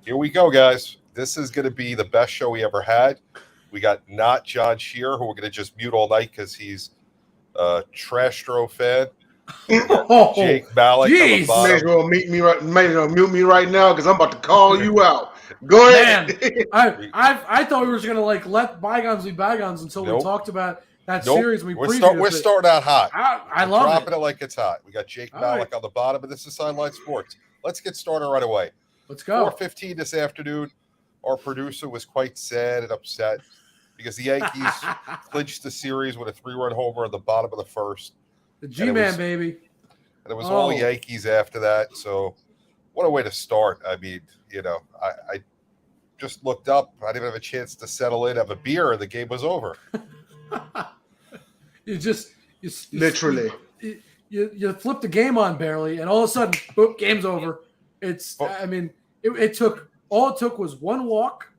Here we go, guys. This is going to be the best show we ever had. We got not John Shear, who we're going to just mute all night because he's a Trastro fan. Jake Malik on the bottom. May as well mute me right now because I'm about to call you out. Go ahead. Man, I thought we were just gonna let bygones be bygones until we talked about that series. We're starting out hot. I love dropping it like it's hot. We got Jake Malik on the bottom, and this is Sideline Sports. Let's get started right away. Let's go. 4:15 this afternoon. Our producer was quite sad and upset because the Yankees clinched the series with a 3-run homer in the bottom of the first. The G-Man, baby. And it was all Yankees after that. So what a way to start. I mean, I just looked up. I didn't have a chance to settle in, have a beer, and the game was over. You literally. You flip the game on barely, and all of a sudden, boom, game's over. It took was one walk,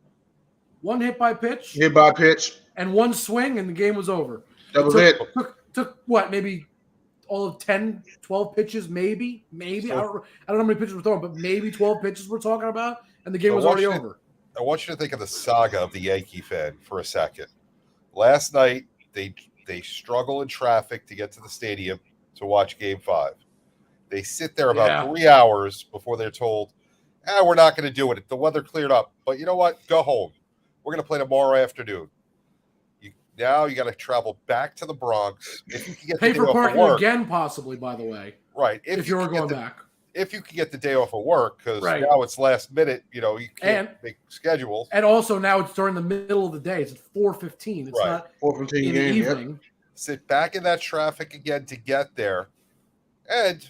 one hit by pitch, and one swing, and the game was over. That was it. Took what, maybe all of 10, 12 pitches, maybe. So, I don't know how many pitches we're throwing, but maybe 12 pitches we're talking about, and the game was already over. I want you to think of the saga of the Yankee fan for a second. Last night, they struggle in traffic to get to the stadium to watch Game 5. They sit there about 3 hours before they're told, we're not going to do it. The weather cleared up. But you know what? Go home. We're going to play tomorrow afternoon. Now you got to travel back to the Bronx. If you can get pay the for day parking off of work, again, possibly, by the way. Right. If you're going back. If you can get the day off of work, because now it's last minute, you can't make schedules. And also now it's during the middle of the day. It's at 4:15. It's not 4:15 in the evening. Yep. Sit back in that traffic again to get there. And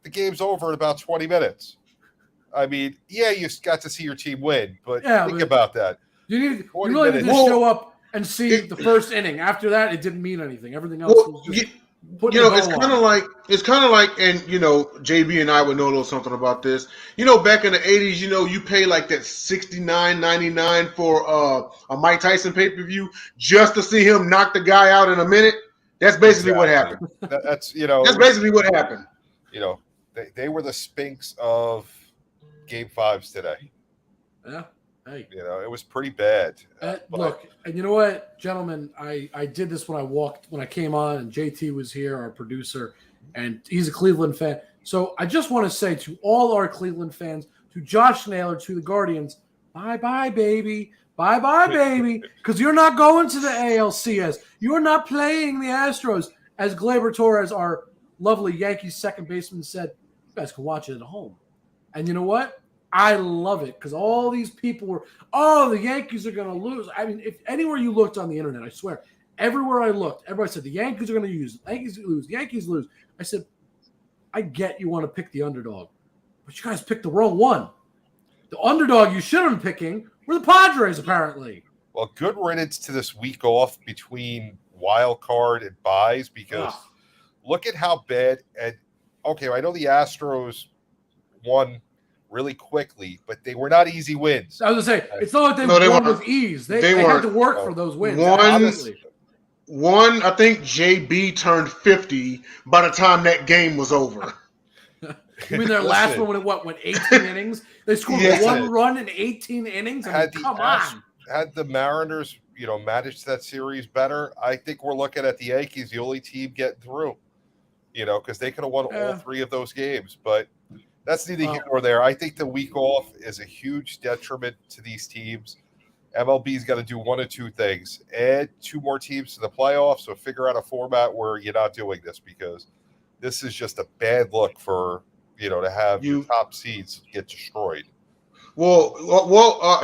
the game's over in about 20 minutes. I mean, you got to see your team win, but think about that. You really need to show up and see the first inning. After that, it didn't mean anything. Everything else was just it's kind of like, and JB and I would know a little something about this. Back in the 80s, you pay like that $69.99 for a Mike Tyson pay-per-view just to see him knock the guy out in a minute. That's basically what happened. That's basically what happened. They were the Spinks of Game 5s today. Yeah. Hey. It was pretty bad. Look, and you know what, gentlemen, I did this when I came on, and JT was here, our producer, and he's a Cleveland fan. So I just want to say to all our Cleveland fans, to Josh Naylor, to the Guardians, bye-bye, baby. Bye-bye, baby. Because you're not going to the ALCS. You're not playing the Astros. As Gleyber Torres, our lovely Yankees second baseman, said, you guys can watch it at home. And you know what? I love it because all these people were, the Yankees are going to lose. I mean, if anywhere you looked on the internet, I swear, everywhere I looked, everybody said the Yankees are going to lose. The Yankees lose. I said, I get you want to pick the underdog, but you guys picked the wrong one. The underdog you should have been picking were the Padres, apparently. Well, good riddance to this week off between wild card and buys because look at how bad. And I know the Astros won really quickly, but they were not easy wins. I was going to say, it's not like they won with ease. They had to work for those wins. One, I think JB turned 50 by the time that game was over. You mean their last one went 18 innings? They scored one run in 18 innings? Come on. Had the Mariners, managed that series better, I think we're looking at the Yankees, the only team getting through, because they could have won all three of those games, but that's neither here nor there. I think the week off is a huge detriment to these teams. MLB's got to do one of two things: add 2 more teams to the playoffs, or figure out a format where you're not doing this, because this is just a bad look for to have your top seeds get destroyed. Well,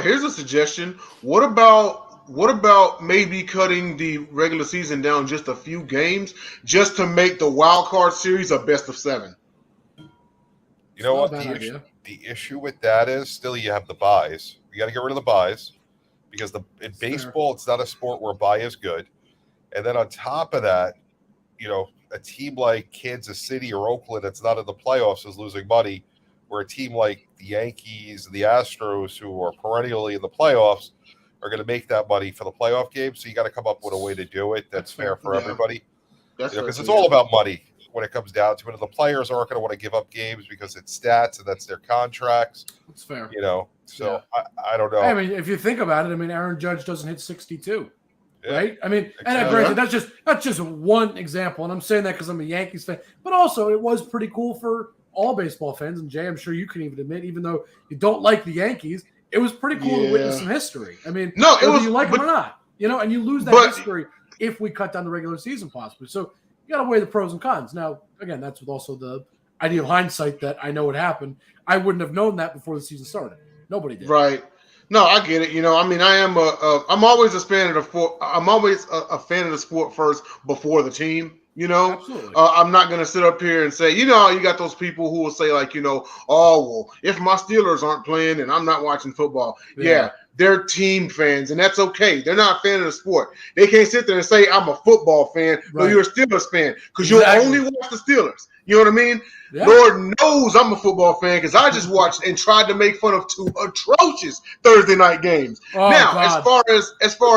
here's a suggestion. What about maybe cutting the regular season down just a few games, just to make the wild card series a best of 7? You know what? The issue with that is still you have the buys. You got to get rid of the buys because in baseball, it's not a sport where a buy is good. And then on top of that, a team like Kansas City or Oakland that's not in the playoffs is losing money, where a team like the Yankees and the Astros, who are perennially in the playoffs, are going to make that money for the playoff game. So you got to come up with a way to do it that's fair for everybody. Because it's all about money. when it comes down to it. And the players aren't going to want to give up games because it's stats and that's their contracts. That's fair. So I don't know. I mean, if you think about it, I mean, Aaron Judge doesn't hit 62. Yeah. Right? I mean, Exactly. and granted, that's just one example, and I'm saying that because I'm a Yankees fan, but also it was pretty cool for all baseball fans. And Jay, I'm sure you can even admit, even though you don't like the Yankees, it was pretty cool to witness some history. I mean, whether you like them or not, and you lose that history if we cut down the regular season possibly. So you got to weigh the pros and cons. Now, again, that's with also the idea of hindsight that I know it happened. I wouldn't have known that before the season started. Nobody did. Right. No, I get it. I mean, I'm always a fan of the sport first before the team. Absolutely. I'm not going to sit up here and say, you got those people who will say like, oh, well, if my Steelers aren't playing and I'm not watching football, they're team fans, and that's okay. They're not a fan of the sport. They can't sit there and say I'm a football fan. Right. No, you're a Steelers fan because you'll only watch the Steelers. You know what I mean? Yeah. Lord knows I'm a football fan because I just watched and tried to make fun of 2 atrocious Thursday night games. Oh, now, God. as far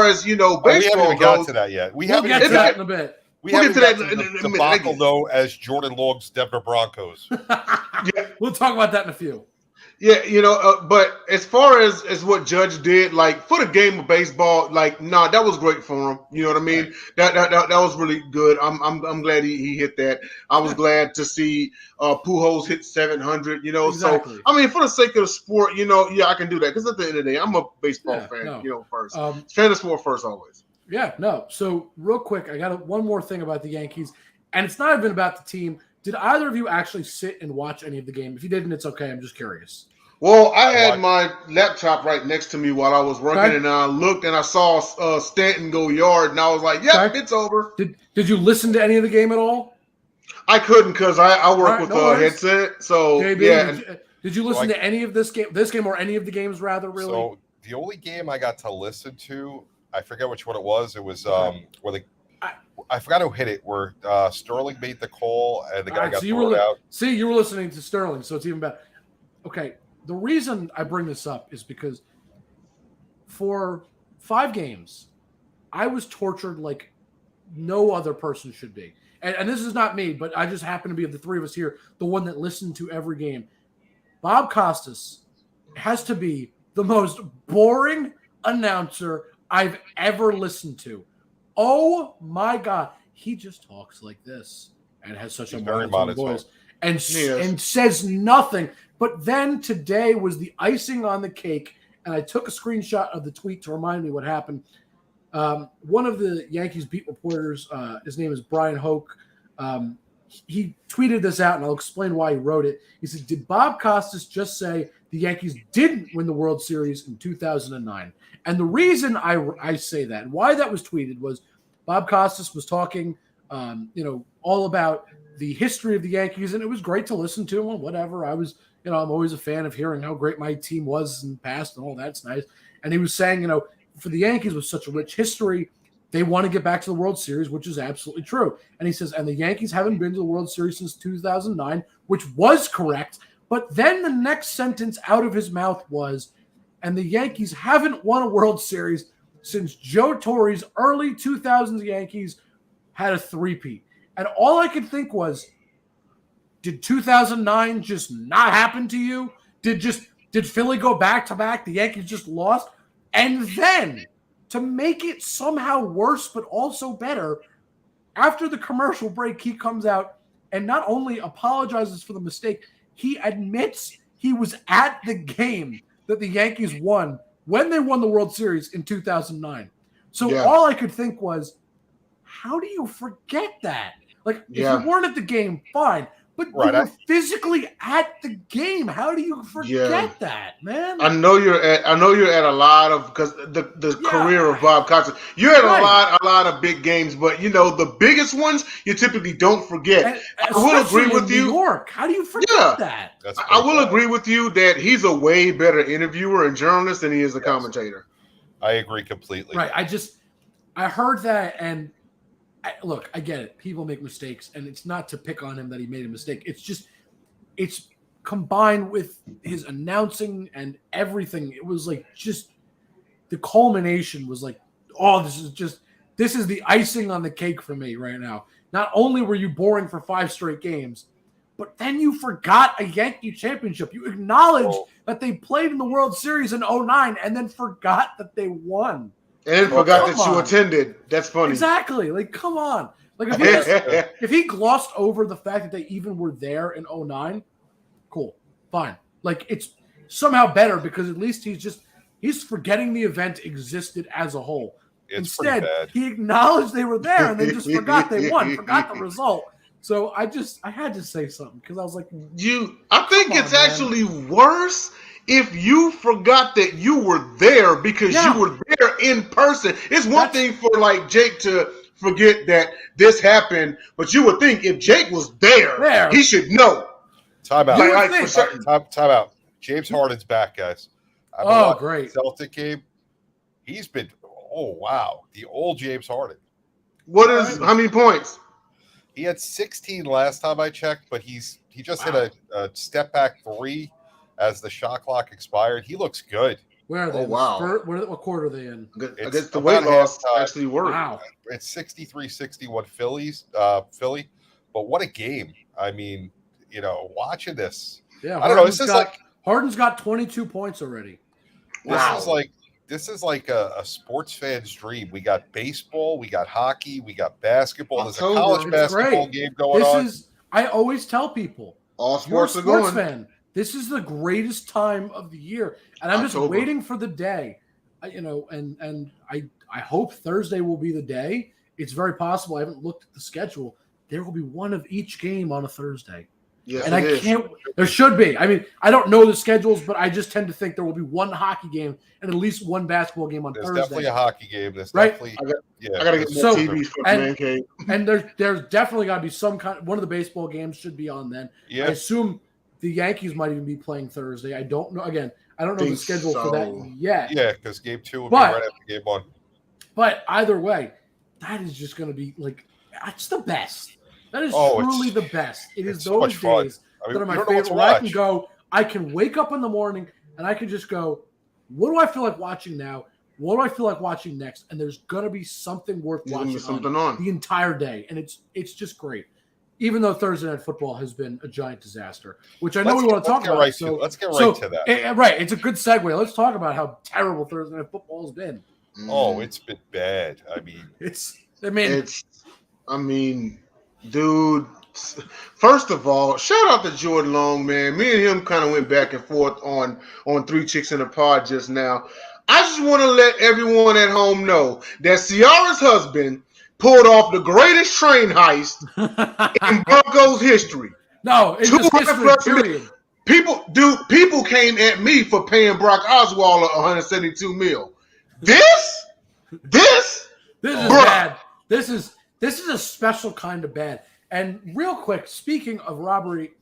as baseball we haven't even got goes, to that yet. We'll get to that in a bit. We'll get to that in a debacle though, as Jordan Long's Denver Broncos. Yeah, we'll talk about that in a few. Yeah, but as far as what Judge did, like for the game of baseball, like that was great for him. You know what I mean? Right. That was really good. I'm glad he hit that. I was glad to see Pujols hit 700. Exactly. So I mean, for the sake of the sport, I can do that because at the end of the day, I'm a baseball fan. First, fan of sport first always. Yeah, no. So real quick, I got one more thing about the Yankees, and it's not even about the team. Did either of you actually sit and watch any of the game? If you didn't, it's okay. I'm just curious. Well, I had my laptop right next to me while I was working, and I looked and I saw Stanton go yard, and I was like, "Yep, it's over." Did you listen to any of the game at all? I couldn't because I work with a headset. So JB, did you listen to any of this game or any of the games rather? Really? So the only game I got to listen to, I forget which one it was. It was where I forgot who hit it, where Sterling made the call and the guy got thrown out. See, you were listening to Sterling, so it's even better. Okay, the reason I bring this up is because for 5 games, I was tortured like no other person should be. And this is not me, but I just happen to be, of the 3 of us here, the one that listened to every game. Bob Costas has to be the most boring announcer I've ever listened to. Oh my God, he just talks like this and has such a monotone voice and says nothing. But then today was the icing on the cake, and I took a screenshot of the tweet to remind me what happened. One of the Yankees beat reporters, his name is Brian Hoke. He tweeted this out, and I'll explain why he wrote it. He said, "Did Bob Costas just say the Yankees didn't win the World Series in 2009?" And the reason I say that and why that was tweeted was Bob Costas was talking, all about the history of the Yankees, and it was great to listen to him. Whatever, I'm always a fan of hearing how great my team was in the past and all that's nice. And he was saying, for the Yankees with such a rich history, they want to get back to the World Series, which is absolutely true. And he says, and the Yankees haven't been to the World Series since 2009, which was correct. But then the next sentence out of his mouth was, and the Yankees haven't won a World Series since Joe Torre's early 2000s Yankees had a 3-peat. And all I could think was, did 2009 just not happen to you? Did Philly go back-to-back? The Yankees just lost? And then, to make it somehow worse but also better, after the commercial break, he comes out and not only apologizes for the mistake, he admits he was at the game that the Yankees won when they won the World Series in 2009. So all I could think was, how do you forget that? Like, if you weren't at the game, fine. But you were physically at the game. How do you forget that, man? I know you're at a lot of, because the career of Bob Costas. You're at a lot of big games, but the biggest ones you typically don't forget. And I will agree with you. New York, how do you forget that? I will agree with you that he's a way better interviewer and journalist than he is a commentator. I agree completely. Right. I heard that, and look, I get it. People make mistakes, and it's not to pick on him that he made a mistake. It's combined with his announcing and everything. It was like just the culmination was like, oh, this is the icing on the cake for me right now. not only were you boring for 5 straight games, but then you forgot a Yankee championship. You acknowledged that they played in the World Series in 2009 and then forgot that they won. And forgot that you attended. That's funny. Exactly. Like, come on. Like, if he glossed over the fact that they even were there in 2009, cool, fine. Like, it's somehow better because at least he's forgetting the event existed as a whole. Instead, he acknowledged they were there and they just forgot they won, forgot the result. So I had to say something because I was like, I think it's actually worse if you forgot that you were there because you were there in person. It's one thing for like Jake to forget that this happened, but you would think if Jake was there. He should know. Time out. Time out. James Harden's back, guys. Great. Celtic game. He's been, the old James Harden. How many points? He had 16 last time I checked, but he just hit a step back 3 as the shot clock expired. He looks good. Where are they? What quarter are they in? I guess the weight loss actually worked. Wow. It's 63-61 Philly. But what a game. I mean, watching this. Yeah, I don't know. Harden's got 22 points already. This is like a sports fan's dream. We got baseball, we got hockey, we got basketball. There's a college basketball game going on. I always tell people, all sports are going. Fan. This is the greatest time of the year, and I'm just waiting for the day. And I hope Thursday will be the day. It's very possible. I haven't looked at the schedule. There will be one of each game on a Thursday. Yes, and I can't. There should be. I mean, I don't know the schedules, but I just tend to think there will be one hockey game and at least one basketball game on Thursday. There's definitely a hockey game. There's right? definitely. I gotta get more TVs for the man cave. And there's definitely got to be some kind. One of the baseball games should be on then. Yeah. I assume the Yankees might even be playing Thursday. I don't know. Again, I don't know the schedule for that yet. Yeah, because game 2 will be right after game 1. But either way, that is just going to be like it's the best. That is truly the best. It is those days that are my favorite. Where I can wake up in the morning and I can just go, what do I feel like watching now? What do I feel like watching next? And there's going to be something worth watching the entire day. And it's just great. Even though Thursday Night Football has been a giant disaster, which I know we want to talk about. Let's get right to that. Right. It's a good segue. Let's talk about how terrible Thursday Night Football has been. Oh, it's been bad. I mean, dude, first of all, shout out to Jordan Long, man. Me and him kind of went back and forth on 3 Chicks in a Pod just now. I just want to let everyone at home know that Ciara's husband pulled off the greatest train heist in Broncos history. No, it's just history, period. People came at me for paying Brock Osweiler $172 million. This is bad. This is a special kind of bad. And real quick, speaking of robbery,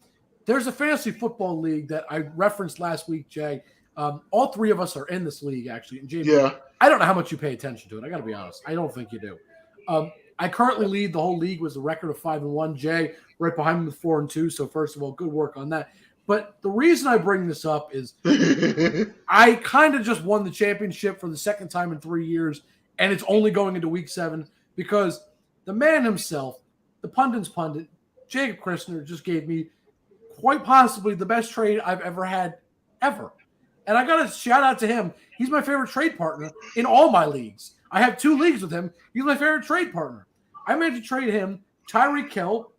there's a fantasy football league that I referenced last week, Jay. All 3 of us are in this league, actually. And JB, I don't know how much you pay attention to it. I got to be honest. I don't think you do. I currently lead the whole league with a record of 5-1. Jay right behind me with 4-2. So first of all, good work on that. But the reason I bring this up is I kind of just won the championship for the second time in 3 years, and it's only going into week 7 because the man himself, the pundit's pundit, Jacob Christner, just gave me quite possibly the best trade I've ever had, ever. And I got to shout out to him. He's my favorite trade partner in all my leagues. I have 2 leagues with him. He's my favorite trade partner. I managed to trade him Tyreek Hill,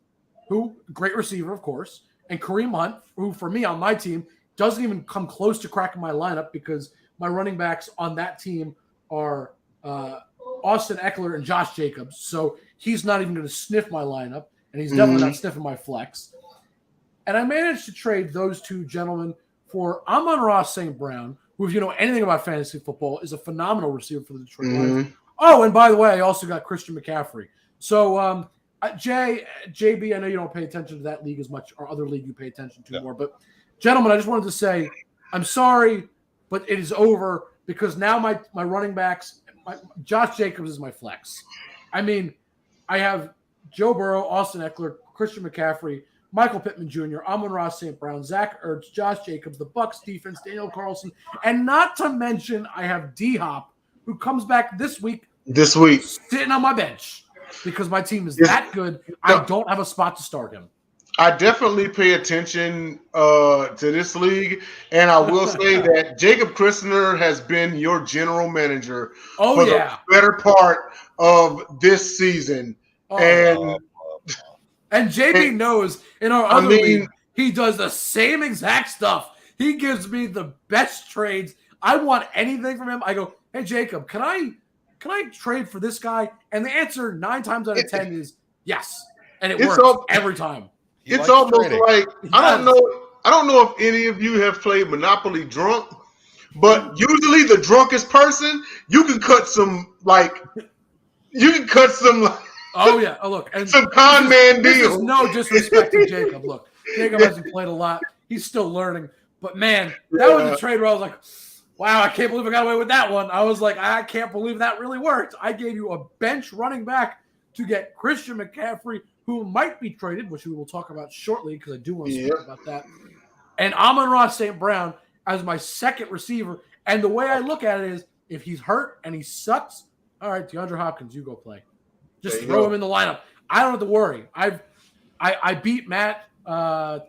who, great receiver, of course, and Kareem Hunt, who, for me, on my team, doesn't even come close to cracking my lineup because my running backs on that team are Austin Eckler and Josh Jacobs. So he's not even going to sniff my lineup, and he's definitely not sniffing my flex. And I managed to trade those 2 gentlemen for Amon-Ra St. Brown, who, if you know anything about fantasy football, is a phenomenal receiver for the Detroit Lions. Oh, and by the way, I also got Christian McCaffrey. So, JB, I know you don't pay attention to that league as much, or other league you pay attention to more. But, gentlemen, I just wanted to say I'm sorry, but it is over because now my running backs, Josh Jacobs is my flex. I mean, I have Joe Burrow, Austin Eckler, Christian McCaffrey, Michael Pittman Jr., Amon-Ra St. Brown, Zach Ertz, Josh Jacobs, the Bucs defense, Daniel Carlson, and not to mention I have D-Hop, who comes back this week. Sitting on my bench. because my team is that good. I don't have a spot to start him. I definitely pay attention to this league, and I will say that Jacob Christner has been your general manager for the better part of this season. And JB knows in our other league, he does the same exact stuff. He gives me the best trades. I want anything from him. I go, hey, Jacob, can I trade for this guy? And the answer 9 times out of 10 is yes. And it works every time. It's almost like I don't know if any of you have played Monopoly drunk, but usually the drunkest person, you can cut some oh yeah, look, and some con man deal. This is no disrespect to Jacob. Look, Jacob hasn't played a lot. He's still learning. But man, that was a trade where I was like, wow, I can't believe I got away with that one. I was like, I can't believe that really worked. I gave you a bench running back to get Christian McCaffrey, who might be traded, which we will talk about shortly because I do want to speak about that. And Amon-Ra St. Brown as my second receiver. And the way I look at it is, if he's hurt and he sucks, all right, DeAndre Hopkins, you go play. Just throw him in the lineup. I don't have to worry. I beat Matt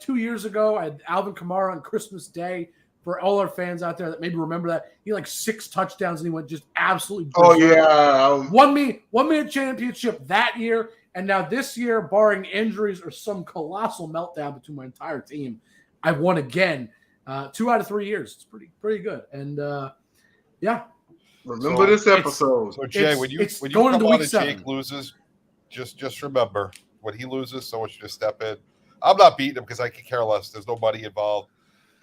2 years ago. I had Alvin Kamara on Christmas Day. For all our fans out there that maybe remember that, he had like 6 touchdowns and he went just absolutely. Won me a championship that year, and now this year, barring injuries or some colossal meltdown between my entire team, I've won again. 2 out of 3 years. It's pretty good, and Remember this episode. So Jay, when you come on and Jake loses, just remember when he loses, someone should just step in. I'm not beating him because I could care less. There's no money involved.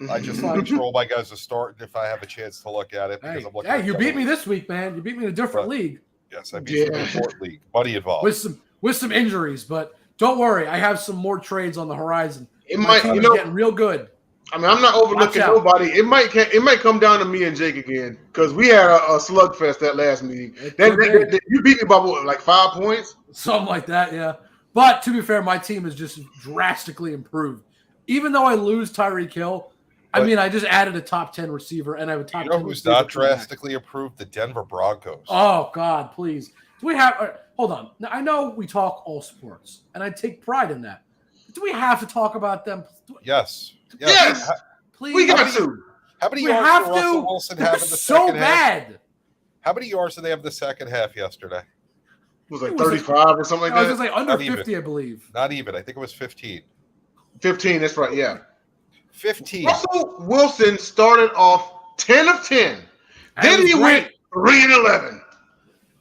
I just make sure all my guys are starting if I have a chance to look at it. Because I'm looking at you beat me this week, man. You beat me in a different league. Yes, I beat you in a different league. Money involved. With some injuries, but don't worry. I have some more trades on the horizon. It might, getting real good. I mean, I'm not overlooking nobody. It might come down to me and Jake again because we had a slugfest that last meeting. You beat me by what, like 5 points? Something like that, yeah. But to be fair, my team has just drastically improved. Even though I lose Tyreek Hill, I just added a top 10 receiver, and I have a top 10 receiver. Who's not drastically improved? The Denver Broncos. Oh, God, please. Do we have hold on. Now, I know we talk all sports, and I take pride in that. Do we have to talk about them? Yes. Please. We got to. How many yards did Russell Wilson have in the second half? Bad. How many yards did they have in the second half yesterday? It was like 35 or something like that. I was going to say under 50, I believe. Not even. I think it was 15. 15, that's right, yeah. 15. Russell Wilson started off 10 of 10. Then he went 3-11.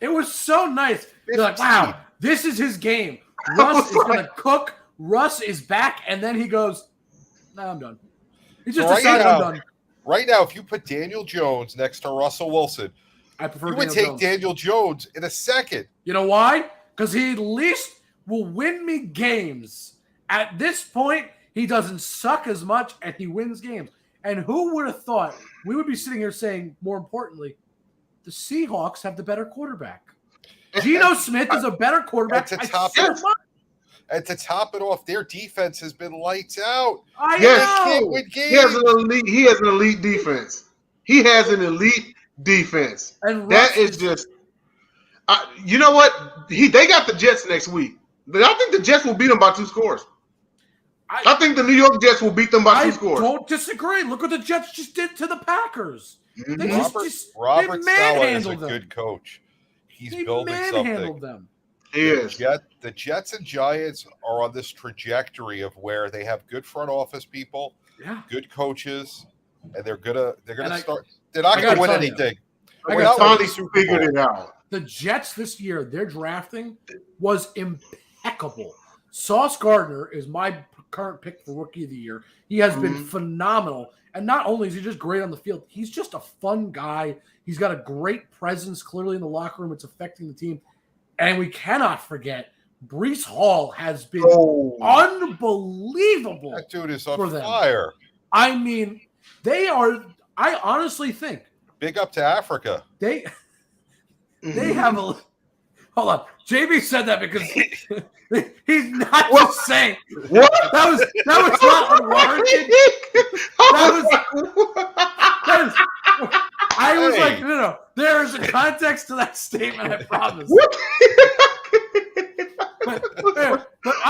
It was so nice. You're like, wow, this is his game. Russ is going to cook. Russ is back, and then he goes, I'm done. He just decided I'm done. Right now, if you put Daniel Jones next to Russell Wilson, I prefer you would take Daniel Jones in a second. You know why? Because he at least will win me games. At this point, he doesn't suck as much, and he wins games. And who would have thought we would be sitting here saying, more importantly, the Seahawks have the better quarterback. Geno Smith is a better quarterback. And to top it off, their defense has been lights out. I know. He has an elite defense. He has an elite defense. And that is just you know what? They got the Jets next week. I think the Jets will beat them by 2 scores. I think the New York Jets will beat them by 2 scores. I don't disagree. Look what the Jets just did to the Packers. Mm-hmm. Robert Saleh is a good coach. He's building something. Them. He is. The Jets and Giants are on this trajectory of where they have good front office people, good coaches, and they're gonna start. They're not gonna win anything. I finally figured it out. The Jets this year, their drafting was impeccable. Sauce Gardner is my current pick for Rookie of the Year. He has been phenomenal. And not only is he just great on the field, he's just a fun guy. He's got a great presence clearly in the locker room. It's affecting the team. And we cannot forget, Breece Hall has been unbelievable. That dude is on fire. I mean, they are – I honestly think – big up to Africa. They have a – hold on. JB said that because he's not just saying. What? That was not unwarranted. I was like, no. There is a context to that statement, I promise.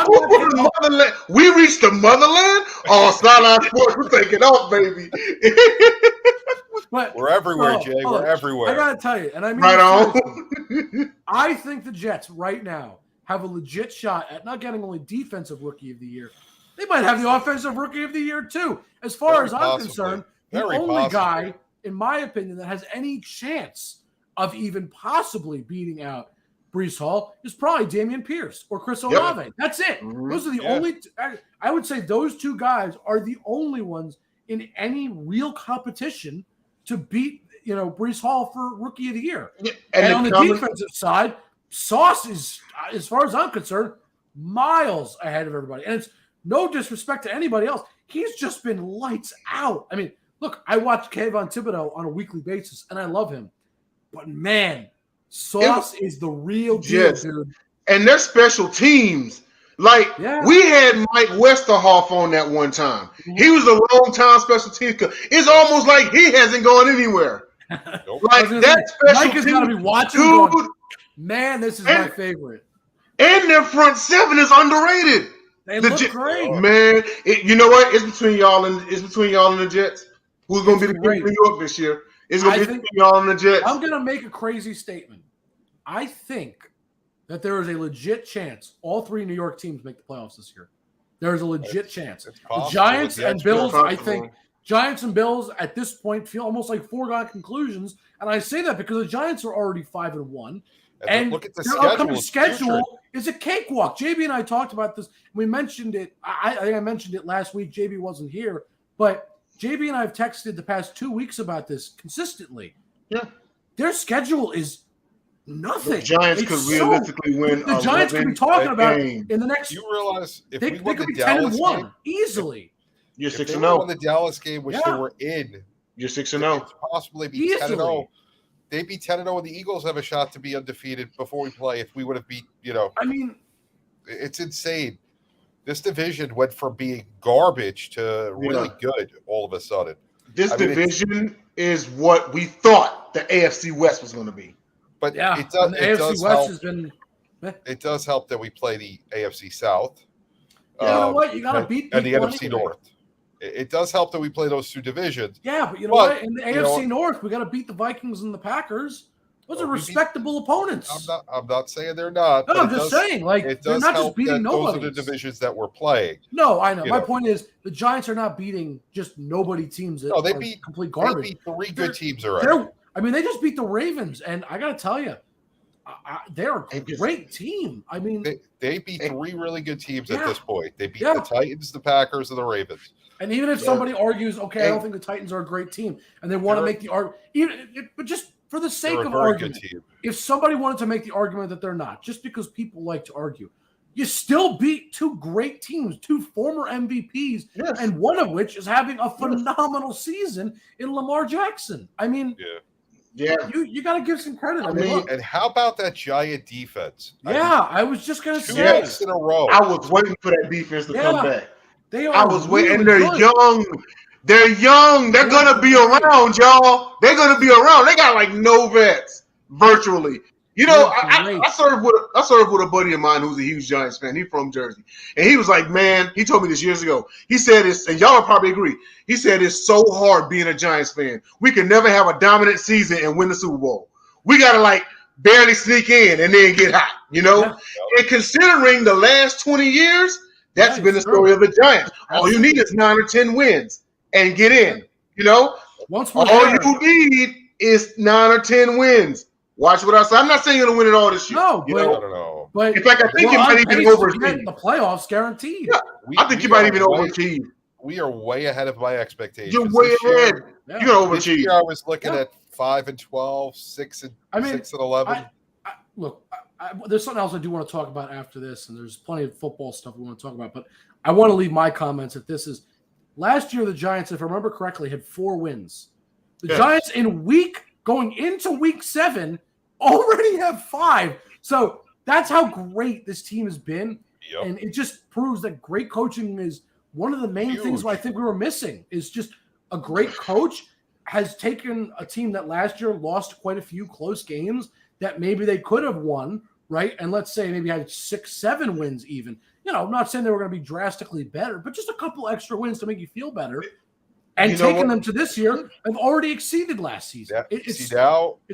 I'm motherland. We reached the motherland. Oh, Sideline Sports, we're taking off, baby. But we're everywhere, Jay. We're everywhere. I gotta tell you, and I mean, right on. I think the Jets right now have a legit shot at not getting only defensive rookie of the year. They might have the offensive rookie of the year too. As far as I'm concerned, the only guy, in my opinion, that has any chance of even possibly beating out Breece Hall is probably Dameon Pierce or Chris Olave. Yep. That's it. Those are the only. I would say those two guys are the only ones in any real competition to beat, Breece Hall for Rookie of the Year. Yeah. And on the defensive side, Sauce is, as far as I'm concerned, miles ahead of everybody. And it's no disrespect to anybody else. He's just been lights out. I mean, look, I watch Kayvon Thibodeau on a weekly basis, and I love him. But, man, Sauce is the real deal, dude. And they're special teams. Like, we had Mike Westerhoff on that one time. Mm-hmm. He was a long-time special teams coach. It's almost like he hasn't gone anywhere. Like, that special Mike is going to be watching going, man, this is my favorite. And their front seven is underrated. They look great. Man, you know what? It's between y'all and the Jets. Who's going to be the king of New York this year? It's going to be between y'all and the Jets. I'm going to make a crazy statement. I think that there is a legit chance all three New York teams make the playoffs this year. There's a legit chance. The Giants and Bills, I think, Giants and Bills at this point feel almost like foregone conclusions. And I say that because the Giants are already 5-1. And look at the their upcoming schedule is a cakewalk. JB and I talked about this. We mentioned it. I think I mentioned it last week. JB wasn't here. But JB and I have texted the past 2 weeks about this consistently. Yeah. Their schedule is nothing. The Giants could realistically win. The Giants could be talking about in the next. You realize if they we could won be the Dallas 10-1 game, easily. You're 6-0. If they won the Dallas game, which they were in, you're 6-0. Possibly be 10-0. They'd be 10-0, and the Eagles have a shot to be undefeated before we play. If we would have beat, I mean, it's insane. This division went from being garbage to really good all of a sudden. This division is what we thought the AFC West was going to be. But it does help. It does help that we play the AFC South. You know what? You got to beat people and the NFC North. It does help that we play those two divisions. Yeah, but you know what? In the AFC North, we got to beat the Vikings and the Packers. Those are respectable opponents. I'm not saying they're not. No, I'm just saying, they're not just beating nobody. Those are the divisions that we're playing. No, I know. My point is, the Giants are not beating just nobody teams. No, they beat complete garbage. They beat three good teams already. They just beat the Ravens, and I got to tell you, they're a great team. I mean, they beat three really good teams at this point. They beat the Titans, the Packers, and the Ravens. And even if somebody argues, okay, I don't think the Titans are a great team, and they want to make the argument, but just for the sake of argument, if somebody wanted to make the argument that they're not, just because people like to argue, you still beat two great teams, two former MVPs, and one of which is having a phenomenal season in Lamar Jackson. I mean, you got to give some credit. I mean, and how about that Giant defense? I was just going to say. 2 weeks in a row. I was waiting for that defense to come back. They are. I was waiting, and they're young. They're young. They're gonna be around, y'all. They're gonna be around. They got like no vets virtually. I served with a buddy of mine who's a huge Giants fan. He's from Jersey, and he was like, "Man," he told me this years ago. He said it's, and y'all will probably agree. He said it's so hard being a Giants fan. We can never have a dominant season and win the Super Bowl. We gotta barely sneak in and then get hot, And considering the last 20 years. That's been the story of the Giants. All you need is 9 or 10 wins and get in. All you need is 9 or 10 wins. Watch what I say. I'm not saying you're going to win it all this year. No, I don't know. But in fact, I think you might even overachieve. The playoffs guaranteed. Yeah, I think you might even overachieve. We are way ahead of my expectations. You're way ahead. You're going to overachieve. This year I was looking at 5-12, 6-11. Look. There's something else I do want to talk about after this, and there's plenty of football stuff we want to talk about. But I want to leave my comments at this is last year the Giants, if I remember correctly, had 4 wins. The Giants going into week 7 already have 5. So that's how great this team has been. Yep. And it just proves that great coaching is one of the main things I think we were missing is just a great coach has taken a team that last year lost quite a few close games that maybe they could have won. Right. And let's say maybe had 6-7 wins even. I'm not saying they were going to be drastically better, but just a couple extra wins to make you feel better. And taking them to this year, have already exceeded last season. It's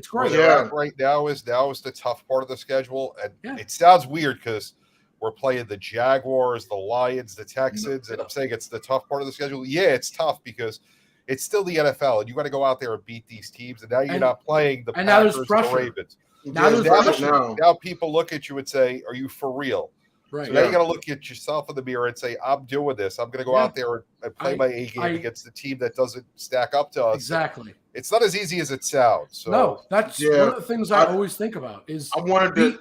great. Right now is the tough part of the schedule, and it sounds weird because we're playing the Jaguars, the Lions, the Texans, and I'm saying it's the tough part of the schedule. Yeah, it's tough because it's still the NFL, and you got to go out there and beat these teams. And now you're not playing the Packers and the Ravens. Now people look at you and say, "Are you for real?" Right. So now you got to look at yourself in the mirror and say, "I'm doing this. I'm going to go out there and play my A game against the team that doesn't stack up to us." Exactly. It's not as easy as it sounds. So no, that's one of the things I always think about. Is I wanted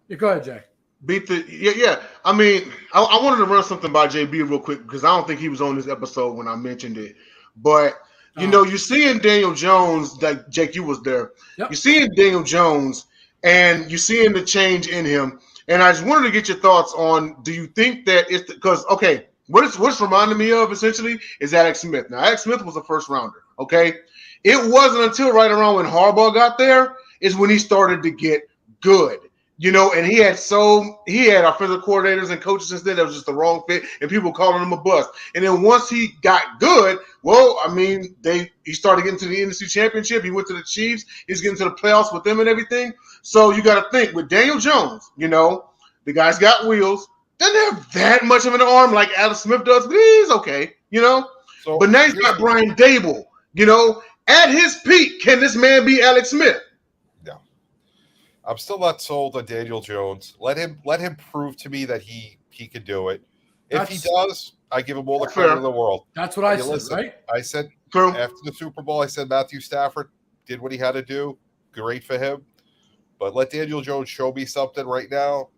to go ahead, Jay. Beat the I mean, I wanted to run something by JB real quick because I don't think he was on this episode when I mentioned it. But you're seeing Daniel Jones, like Jake, you was there. Yep. You're seeing Daniel Jones, and you're seeing the change in him. And I just wanted to get your thoughts on: do you think that it's because what's reminding me of essentially is Alex Smith. Now, Alex Smith was a first rounder. Okay, it wasn't until right around when Harbaugh got there is when he started to get good. And he had offensive coordinators and coaches instead that was just the wrong fit, and people calling him a bust. And then once he got good, he started getting to the NFC Championship. He went to the Chiefs. He's getting to the playoffs with them and everything. So you got to think with Daniel Jones, the guy's got wheels. Doesn't have that much of an arm like Alex Smith does, but he's okay, So, but now he's got Brian Dable. At his peak, can this man be Alex Smith? I'm still not sold on Daniel Jones. Let him prove to me that he can do it. If he does, I give him all the credit in the world. That's what I said, right? I said after the Super Bowl, I said Matthew Stafford did what he had to do. Great for him. But let Daniel Jones show me something right now.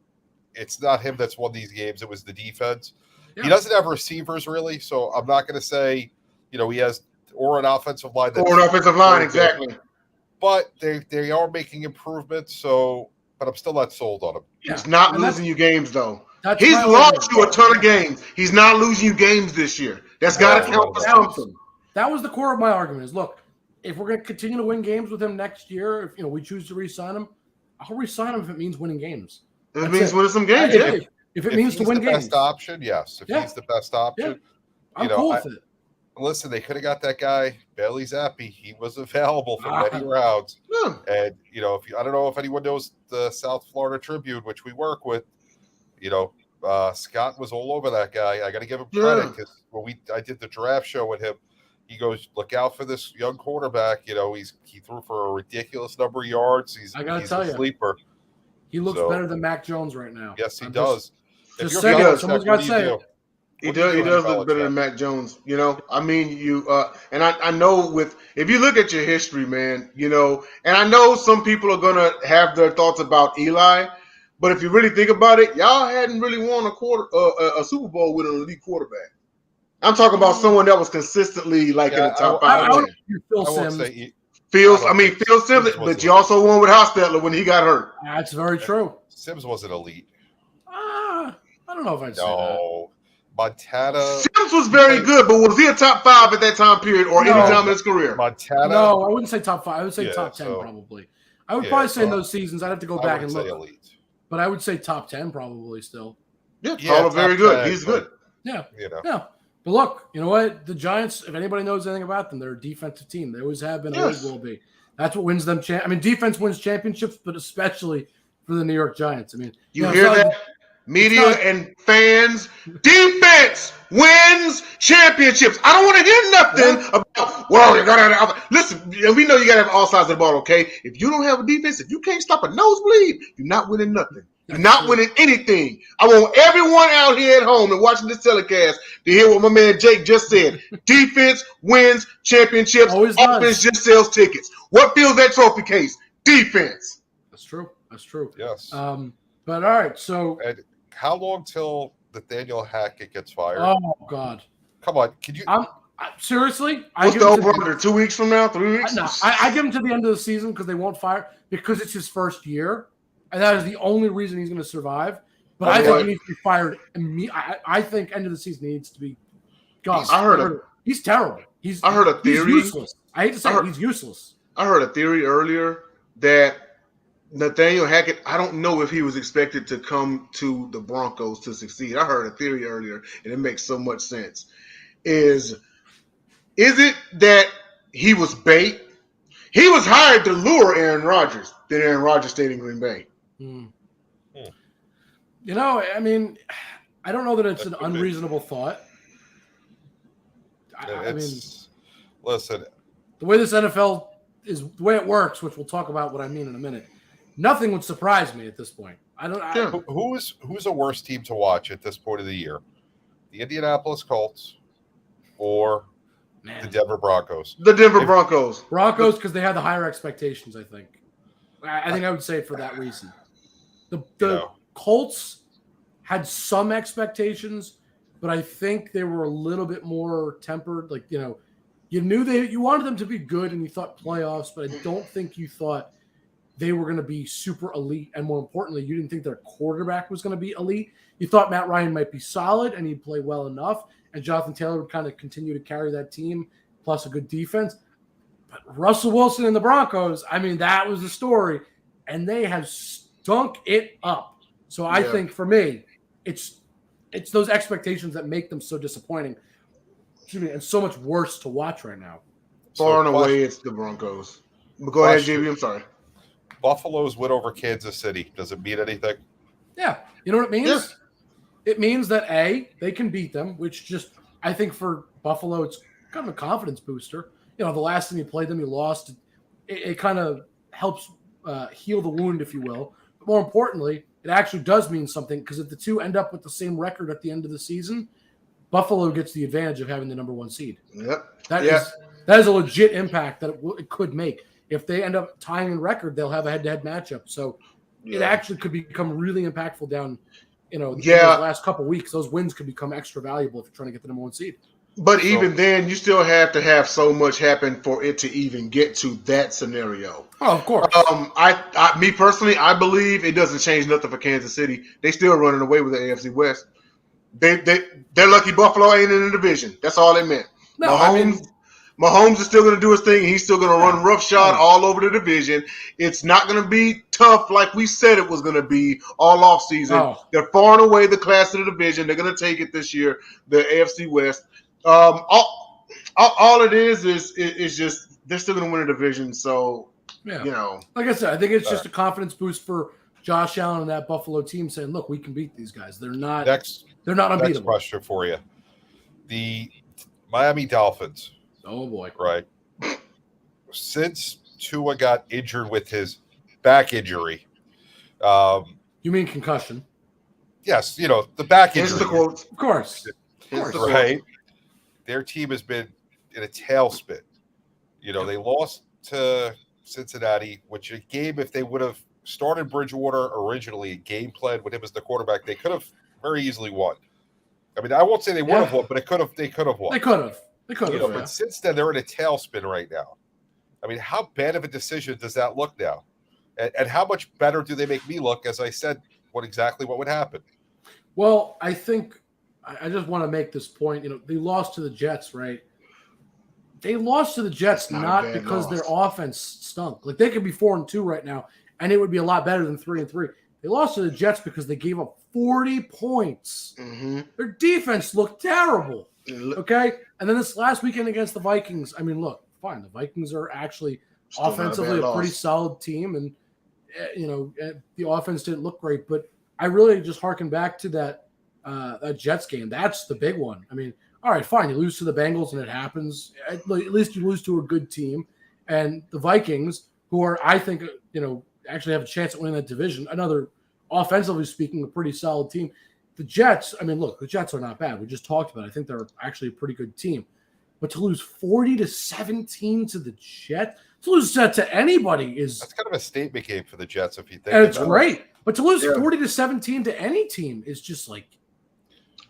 It's not him that's won these games. It was the defense. Yeah. He doesn't have receivers really, so I'm not going to say, he has or an offensive line. Exactly. But they are making improvements, but I'm still not sold on him. He's not losing you games, though. He's lost you a ton of games. He's not losing you games this year. That's got to count for something. That was the core of my argument is, look, if we're going to continue to win games with him next year, if we choose to re-sign him, I'll re-sign him if it means winning games. It means winning some games, If it means to win games. If he's the best option, yes. If he's the best option. I'm cool with it. Listen, they could have got that guy, Bailey Zappi. He was available for many rounds. Yeah. And, I don't know if anyone knows the South Florida Tribune, which we work with, Scott was all over that guy. I got to give him credit because when I did the draft show with him, he goes, look out for this young quarterback. He threw for a ridiculous number of yards. He's a sleeper. He looks better than Mac Jones right now. Yes, he does. Just saying it. Someone's got to say it. He does look better than Mac Jones. I mean, and I know if you look at your history, man, and I know some people are going to have their thoughts about Eli, but if you really think about it, y'all hadn't really won a Super Bowl with an elite quarterback. I'm talking about someone that was consistently in the top five. Phil Simms. Phil Simms, but you also won with Hostetler when he got hurt. That's very true. Simms wasn't elite. I don't know if I'd say that. Montana. Simms was very good, but was he a top five at that time period or any time in his career? Montana. No, I wouldn't say top five. I would say top 10 probably. I would probably say in those seasons. I'd have to go back and look. Elite. But I would say top 10 probably still. Yeah, very good. 10, he's good. Yeah. Yeah. But look, you know what? The Giants, if anybody knows anything about them, they're a defensive team. They always have been, always will be. That's what wins them. Defense wins championships, but especially for the New York Giants. You hear that? Media and fans, defense wins championships. I don't want to hear nothing about, you got to have. Listen, we know you got to have all sides of the ball, okay? If you don't have a defense, if you can't stop a nosebleed, you're not winning nothing. You're not winning anything. I want everyone out here at home and watching this telecast to hear what my man Jake just said. Defense wins championships. Offense just sells tickets. What fills that trophy case? Defense. That's true. Yes. But all right, so. How long till Nathaniel Hackett gets fired? Oh God! Come on, could you? Seriously? What's the over-under? 2 weeks from now? 3 weeks? No, I give him to the end of the season because they won't fire because it's his first year, and that is the only reason he's going to survive. But I think he needs to be fired. I think end of the season he needs to be gone. He's terrible. I heard a theory. He's useless. I hate to say he's useless. I heard a theory earlier that Nathaniel Hackett, I don't know if he was expected to come to the Broncos to succeed. I heard a theory earlier, and it makes so much sense. Is it that he was bait? He was hired to lure Aaron Rodgers. Then Aaron Rodgers stayed in Green Bay. You know, I mean, I don't know that it's an unreasonable thought. I mean, listen, the way this NFL is, the way it works, which we'll talk about what I mean in a minute, nothing would surprise me at this point. Who's a worse team to watch at this point of the year? The Indianapolis Colts or the Denver Broncos? The Denver Broncos. Broncos, because they have the higher expectations, I think. I think I would say it for that reason. The Colts had some expectations, but I think they were a little bit more tempered. Like, you knew you wanted them to be good and you thought playoffs, but I don't think you thought they were going to be super elite. And more importantly, you didn't think their quarterback was going to be elite. You thought Matt Ryan might be solid and he'd play well enough, and Jonathan Taylor would kind of continue to carry that team, plus a good defense. But Russell Wilson and the Broncos, I mean, that was the story, and they have stunk it up. So I think for me, it's those expectations that make them so disappointing. Excuse me, and so much worse to watch right now. Far and away, it's the Broncos. But go ahead, JB. I'm sorry. Buffalo's win over Kansas City. Does it mean anything? Yeah. You know what it means? Yes. It means that, they can beat them, which just, I think for Buffalo, it's kind of a confidence booster. The last time you played them, you lost. It kind of helps heal the wound, if you will. But more importantly, it actually does mean something, because if the two end up with the same record at the end of the season, Buffalo gets the advantage of having the number one seed. Yep. That is a legit impact that it could make. If they end up tying in record, they'll have a head-to-head matchup. So it actually could become really impactful down, the last couple weeks. Those wins could become extra valuable if you're trying to get the number one seed. But even then, you still have to have so much happen for it to even get to that scenario. Oh, of course. Me personally, I believe it doesn't change nothing for Kansas City. They still running away with the AFC West. They're lucky Buffalo ain't in the division. That's all it meant. No, Mahomes is still going to do his thing. He's still going to run roughshod all over the division. It's not going to be tough like we said it was going to be all offseason. Oh. They're far and away the class of the division. They're going to take it this year, the AFC West. All it is just they're still going to win a division. So, Like I said, I think it's just a confidence boost for Josh Allen and that Buffalo team saying, look, we can beat these guys. They're not unbeatable. Next question for you. The Miami Dolphins. Oh, boy. Right. Since Tua got injured with his back injury. You mean concussion? Yes, the back injury. Of course. Right. Their team has been in a tailspin. They lost to Cincinnati, which a game, if they would have started Bridgewater originally, a game plan with him as the quarterback, they could have very easily won. I mean, I won't say they would have won, but they could have won. They could have. But since then, they're in a tailspin right now. I mean, how bad of a decision does that look now? And how much better do they make me look, as I said, what would happen? Well, I think I just want to make this point. They lost to the Jets, right? They lost to the Jets not because their offense stunk. Like, they could be 4-2 right now, and it would be a lot better than 3-3. They lost to the Jets because they gave up 40 points. Mm-hmm. Their defense looked terrible. Okay? And then this last weekend against the Vikings, I mean, look, fine. The Vikings are actually still offensively a pretty solid team, and, the offense didn't look great. But I really just harken back to that Jets game. That's the big one. I mean, all right, fine. You lose to the Bengals, and it happens. At least you lose to a good team. And the Vikings, who are, I think, actually have a chance at winning that division, another, offensively speaking, a pretty solid team. The Jets, I mean, look, the Jets are not bad. We just talked about it. I think they're actually a pretty good team. But to lose 40-17 to the Jets, to lose that to anybody that's kind of a statement game for the Jets, if you think. And it's great. But to lose 40-17 to any team is just like,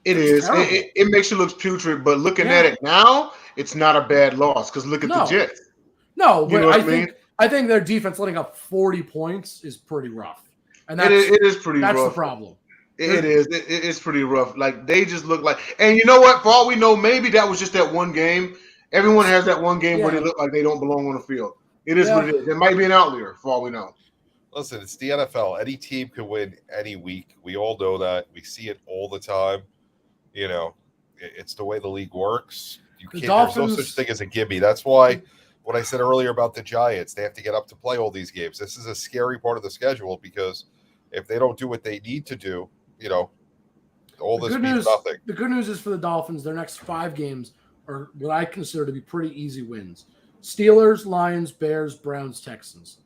it is. It makes you look putrid, but looking at it now, it's not a bad loss because look at the Jets. No, but I think their defense letting up 40 points is pretty rough. And it is pretty rough. That's the problem. It is. It's pretty rough. Like, they just look like – and you know what? For all we know, maybe that was just that one game. Everyone has that one game where they look like they don't belong on the field. It is what it is. It might be an outlier for all we know. Listen, it's the NFL. Any team could win any week. We all know that. We see it all the time. You know, it's the way the league works. There's no such thing as a gimme. That's why what I said earlier about the Giants, they have to get up to play all these games. This is a scary part of the schedule because if they don't do what they need to do, all this means nothing. The good news is for the Dolphins, their next 5 games are what I consider to be pretty easy wins. Steelers, Lions, Bears, Browns, Texans.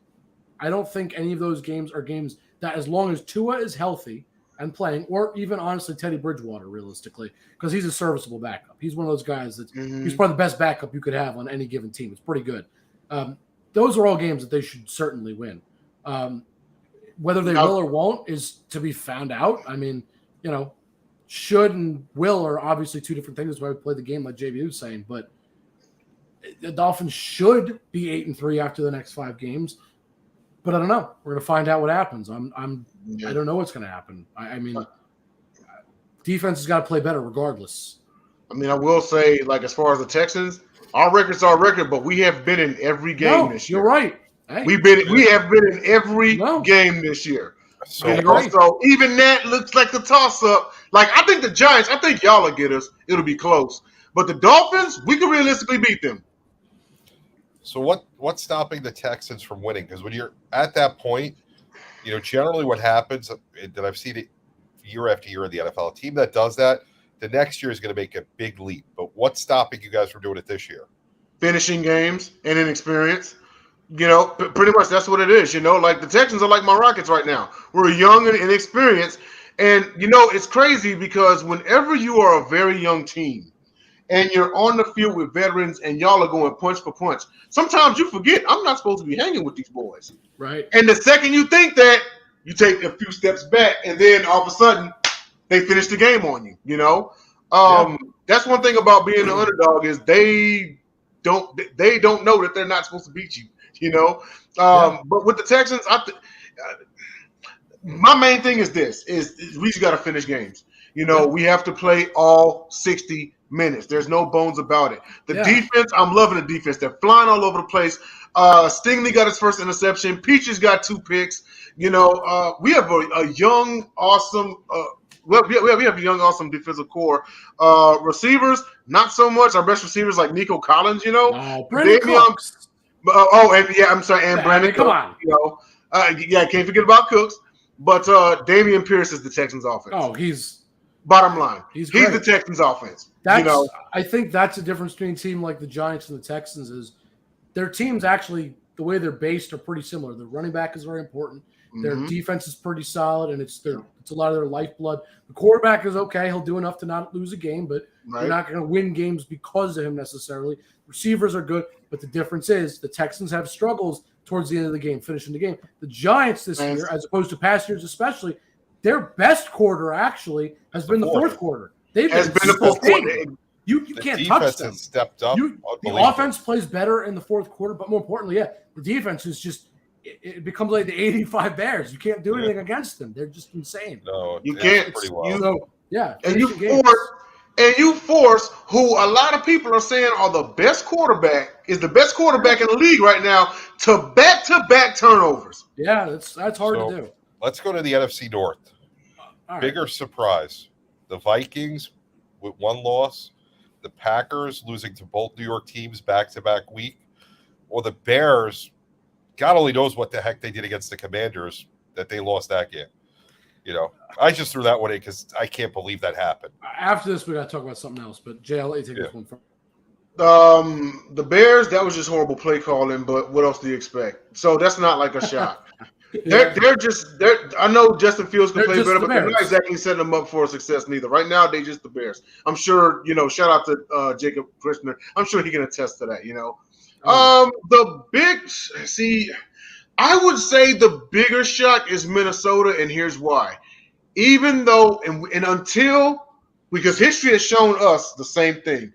I don't think any of those games are games that, as long as Tua is healthy and playing, or even honestly Teddy Bridgewater, realistically, because he's a serviceable backup. He's one of those guys that he's probably the best backup you could have on any given team. It's pretty good. Those are all games that they should certainly win. Whether they will or won't is to be found out. I mean, should and will are obviously 2 different things. That's why we play the game, like JB was saying. But the Dolphins should be 8-3 after the next 5 games. But I don't know. We're going to find out what happens. I don't know what's going to happen. I mean, defense has got to play better regardless. I mean, I will say, like, as far as the Texans, our record's our record, but we have been in every game this year. You're right. Hey, we have been in every game this year. So even that looks like the toss-up. Like, I think the Giants, I think y'all will get us. It'll be close. But the Dolphins, we can realistically beat them. So what's stopping the Texans from winning? Because when you're at that point, generally what happens, that I've seen it year after year in the NFL, a team that does that, the next year is going to make a big leap. But what's stopping you guys from doing it this year? Finishing games and inexperience. Pretty much that's what it is. Like the Texans are like my Rockets right now. We're young and inexperienced. And, it's crazy because whenever you are a very young team and you're on the field with veterans and y'all are going punch for punch, sometimes you forget I'm not supposed to be hanging with these boys. Right. And the second you think that, you take a few steps back and then all of a sudden they finish the game on you, That's one thing about being an underdog is they don't know that they're not supposed to beat you. But with the Texans, my main thing is this: we just got to finish games. We have to play all 60 minutes. There's no bones about it. The defense, I'm loving the defense. They're flying all over the place. Stingley got his first interception. Peaches got 2 picks. We have a young, awesome. We have a young, awesome defensive core. Receivers, not so much. Our best receivers like Nico Collins. Brandon Cooks. And Brandon. Come on. Can't forget about Cooks. But Dameon Pierce is the Texans' offense. Oh, he's bottom line. He's great. The Texans' offense. I think that's the difference between a team like the Giants and the Texans is their teams actually, the way they're based, are pretty similar. The running back is very important. Their defense is pretty solid, and it's a lot of their lifeblood. The quarterback is okay. He'll do enough to not lose a game, but you're not going to win games because of him necessarily. Receivers are good, but the difference is the Texans have struggles towards the end of the game, finishing the game. The Giants this year, as opposed to past years especially, their best quarter actually has been the fourth quarter. They've been the fourth quarter. You can't touch them. Has stepped up. The offense plays better in the fourth quarter, but more importantly, the defense is just it becomes like the 85 Bears. You can't do anything against them. They're just insane. No, you can't. Pretty well. And you force who a lot of people are saying are the best quarterback in the league right now to back-to-back turnovers. Yeah, that's hard to do. Let's go to the NFC North. Bigger surprise. The Vikings with 1 loss, the Packers losing to both New York teams back-to-back week, or the Bears, God only knows what the heck they did against the Commanders that they lost that game. I just threw that one in because I can't believe that happened. After this, we got to talk about something else. But Jay, I'll let you take this one first. The Bears, that was just horrible play calling. But what else do you expect? So that's not like a shot. They're I know Justin Fields can play better, but they're not exactly setting them up for success neither. Right now, they just the Bears. I'm sure. Shout out to Jacob Krishner. I'm sure he can attest to that. I would say the bigger shock is Minnesota, and here's why. Even though, and until, because history has shown us the same thing.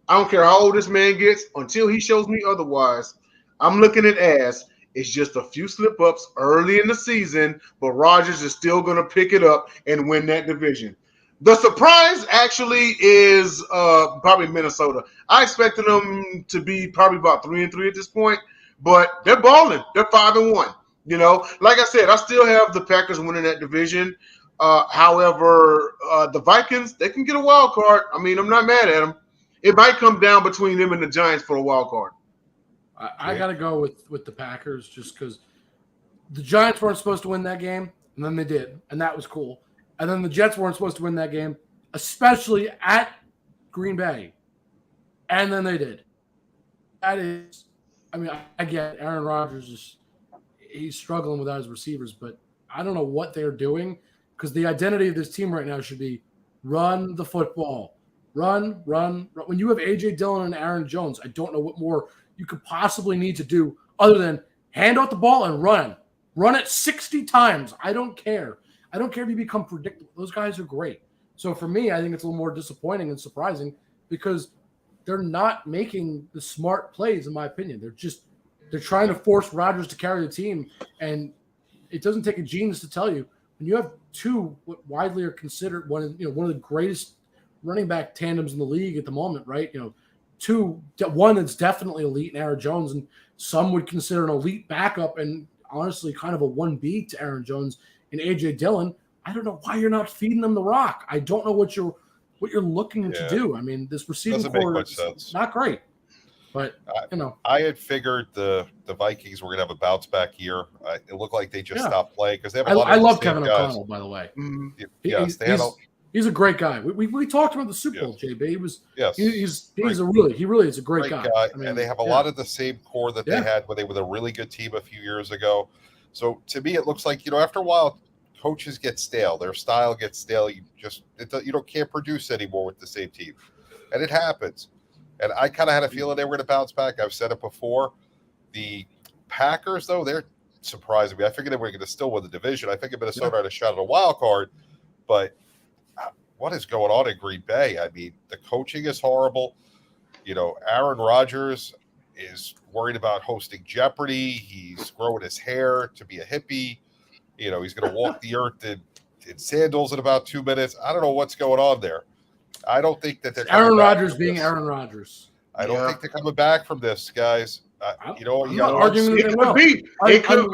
I don't care how old this man gets, until he shows me otherwise, I'm looking at as it's just a few slip-ups early in the season, but Rodgers is still going to pick it up and win that division. The surprise actually is probably Minnesota. I expected them to be probably about 3-3 at this point. But they're balling. They're 5-1. You know, like I said, I still have the Packers winning that division. However, the Vikings, they can get a wild card. I mean, I'm not mad at them. It might come down between them and the Giants for a wild card. I got to go with the Packers just because the Giants weren't supposed to win that game, and then they did, and that was cool. And then the Jets weren't supposed to win that game, especially at Green Bay, and then they did. That is, I mean, I get Aaron Rodgers he's struggling without his receivers, but I don't know what they're doing because the identity of this team right now should be run the football. Run. When you have A.J. Dillon and Aaron Jones, I don't know what more you could possibly need to do other than hand out the ball and run. Run it 60 times. I don't care. I don't care if you become predictable. Those guys are great. So for me, I think it's a little more disappointing and surprising because they're not making the smart plays, in my opinion. They're trying to force Rodgers to carry the team, and it doesn't take a genius to tell you when you have two what widely are considered one of the greatest running back tandems in the league at the moment, right? One that's definitely elite in Aaron Jones, and some would consider an elite backup, and honestly, kind of a 1B to Aaron Jones and AJ Dillon. I don't know why you're not feeding them the rock. I don't know what you're looking to do. I mean, this receiving core is not great. But I had figured the Vikings were going to have a bounce back year. It looked like they just stopped playing because they have a lot of. I love Kevin O'Connell, by the way. Mm-hmm. He's a great guy. We talked about the Super Bowl, JB. He really is a great guy. I mean, and they have a lot of the same core that they had when they were a really good team a few years ago. So to me, it looks like after a while, coaches get stale. Their style gets stale. You can't produce anymore with the same team, and it happens. And I kind of had a feeling they were going to bounce back. I've said it before. The Packers, though, they're surprising me. I figured they were going to still win the division. I figured Minnesota had a shot at a wild card. But what is going on in Green Bay? I mean, the coaching is horrible. Aaron Rodgers is worried about hosting Jeopardy. He's growing his hair to be a hippie. He's going to walk the earth in sandals in about 2 minutes. I don't know what's going on there. I don't think that they're Aaron Rodgers being Aaron Rodgers. I don't think they're coming back from this, guys. It could very well be. It could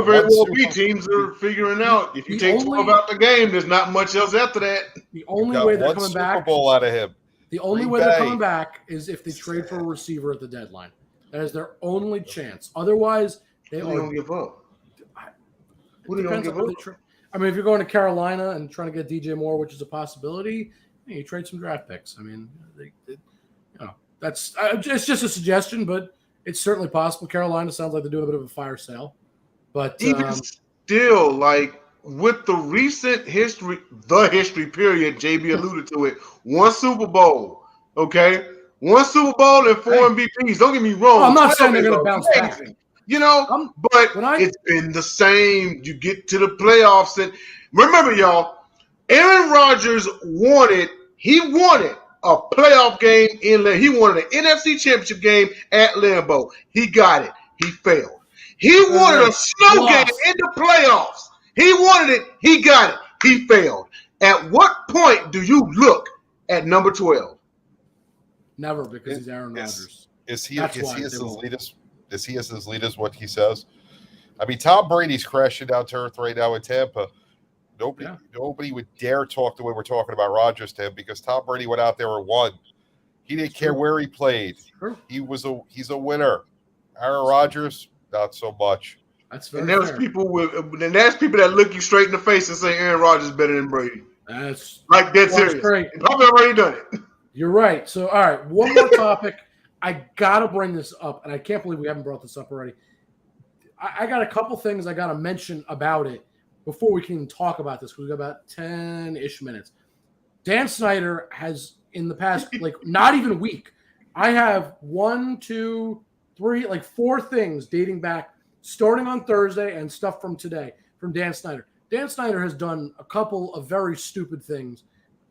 very well be. Teams are figuring out if you take 12 out the game, there's not much else after that. The only way they're coming back. Super Bowl out of him. The only way they're coming back is if they trade for a receiver at the deadline. That is their only chance. Otherwise, they don't give up. Who do you give up? I mean, if you're going to Carolina and trying to get DJ Moore, which is a possibility, you trade some draft picks. I mean, that's it's just a suggestion, but it's certainly possible. Carolina sounds like they're doing a bit of a fire sale, but even still, like with the recent history period, JB alluded to it. One Super Bowl, okay, one Super Bowl and 4 MVPs. Don't get me wrong. I'm not saying they're going to bounce back. But it's been the same. You get to the playoffs, and remember, y'all, Aaron Rodgers wanted a playoff game in Lambeau. He wanted an NFC Championship game at Lambeau. He got it. He failed. He wanted a snow game in the playoffs. He wanted it. He got it. He failed. At what point do you look at number 12? Never, because he's Aaron Rodgers. Is he as elitist? Is he as elite as what he says? I mean, Tom Brady's crashing down to earth right now in Tampa. Nobody would dare talk the way we're talking about Rodgers to him because Tom Brady went out there and won. He didn't care where he played. He's a winner. Aaron Rodgers, not so much. That's very and there's fair. people that look you straight in the face and say Aaron Rodgers is better than Brady. That's like dead serious. Probably already done it. You're right. So, all right, one more topic. I got to bring this up, and I can't believe we haven't brought this up already. I got a couple things I got to mention about it before we can even talk about this, because we got about 10-ish minutes. Dan Snyder has, in the past, not even a week, I have 1, 2, 3, 4 things dating back, starting on Thursday and stuff from today, from Dan Snyder. Dan Snyder has done a couple of very stupid things,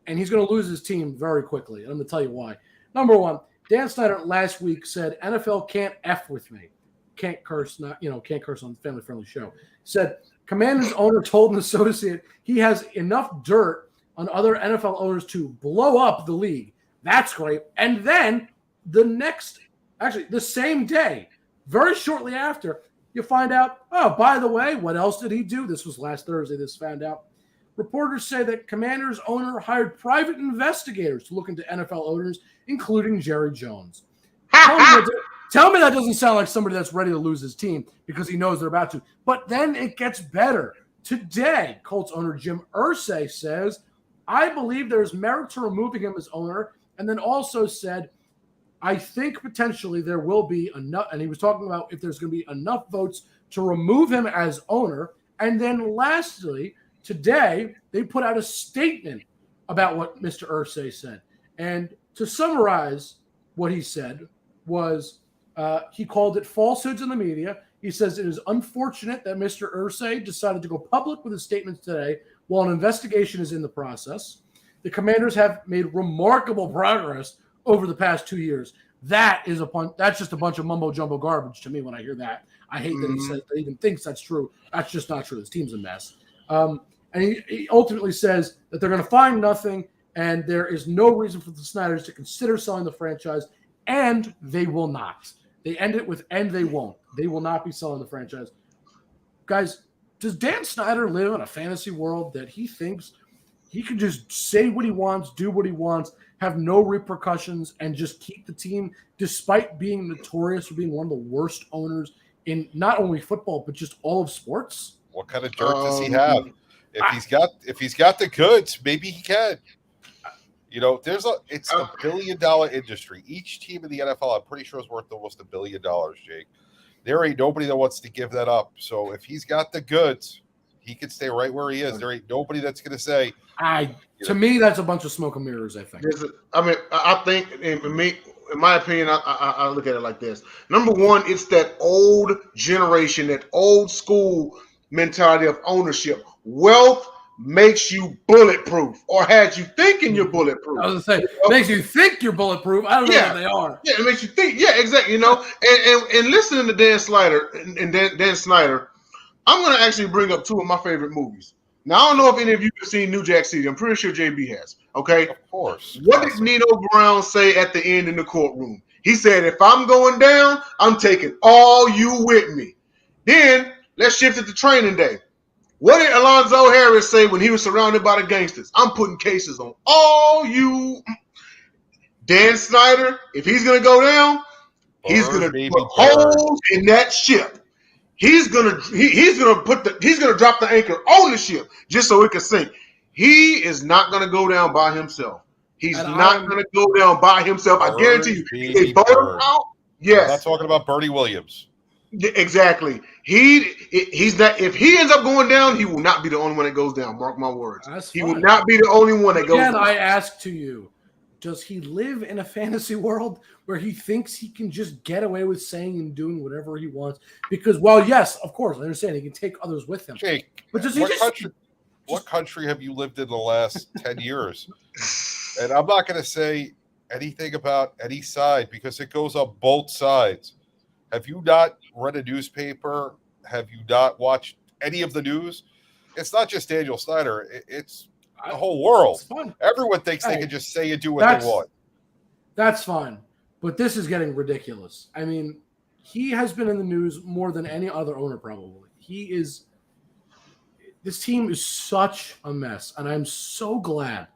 and he's going to lose his team very quickly, and I'm going to tell you why. Number one, Dan Snyder last week said, NFL can't F with me. Can't curse, can't curse on the family-friendly show. Said, Commanders owner told an associate he has enough dirt on other NFL owners to blow up the league. That's great. And then the same day, very shortly after, you find out, oh, by the way, what else did he do? This was last Thursday, this found out. Reporters say that Commanders owner hired private investigators to look into NFL owners, including Jerry Jones. Tell me that doesn't sound like somebody that's ready to lose his team because he knows they're about to. But then it gets better. Today, Colts owner Jim Irsay says, I believe there's merit to removing him as owner, and then also said, I think potentially there will be enough, and he was talking about if there's going to be enough votes to remove him as owner. And then lastly, today, they put out a statement about what Mr. Irsay said. And to summarize what he said was he called it falsehoods in the media. He says it is unfortunate that Mr. Irsay decided to go public with his statements today while an investigation is in the process. The Commanders have made remarkable progress over the past 2 years. That's just a bunch of mumbo jumbo garbage to me when I hear that. I hate that he says that he even thinks that's true. That's just not true. This team's a mess. And he ultimately says that they're going to find nothing and there is no reason for the Snyders to consider selling the franchise, and they will not. They end it with, and they won't. They will not be selling the franchise. Guys, does Dan Snyder live in a fantasy world that he thinks he can just say what he wants, do what he wants, have no repercussions, and just keep the team despite being notorious for being one of the worst owners in not only football, but just all of sports? What kind of dirt does he have? If he's got the goods, maybe he can. You know, it's a $1 billion industry. Each team in the NFL, I'm pretty sure, is worth almost $1 billion, Jake. There ain't nobody that wants to give that up. So if he's got the goods, he can stay right where he is. There ain't nobody that's going to say. To me, that's a bunch of smoke and mirrors, I think. I think, in my opinion, I look at it like this. Number one, it's that old generation, that old school mentality of ownership. Wealth makes you bulletproof, or has you thinking you're bulletproof. I was going to say, makes you think you're bulletproof. I don't know if they are. Yeah, it makes you think. Yeah, exactly. You know, and listening to Dan Snyder, Dan Snyder, I'm going to actually bring up two of my favorite movies. Now, I don't know if any of you have seen New Jack City. I'm pretty sure JB has. Okay? Of course. What did Nino Brown say at the end in the courtroom? He said, if I'm going down, I'm taking all you with me. Then, let's shift it to training day. What did Alonzo Harris say when he was surrounded by the gangsters? I'm putting cases on all you. Dan Snyder, if he's going to go down, he's going to put holes in that ship. He's gonna drop the anchor on the ship just so it can sink. He is not gonna go down by himself. He's not gonna go down by himself. I guarantee you. They vote him out. Yes. I'm not talking about Bernie Williams. Yeah, exactly. He's not. If he ends up going down, he will not be the only one that goes down. Mark my words. He will not be the only one that goes down. I ask to you, does he live in a fantasy world where he thinks he can just get away with saying and doing whatever he wants? Because, well, yes, of course, I understand he can take others with him. Jake, but does what country have you lived in the last 10 years? And I'm not going to say anything about any side because it goes on both sides. Have you not read a newspaper? Have you not watched any of the news? It's not just Daniel Snyder. It's the whole world. Everyone thinks they can just say and do what they want. That's fine. But this is getting ridiculous. I mean, he has been in the news more than any other owner probably. This team is such a mess, and I'm so glad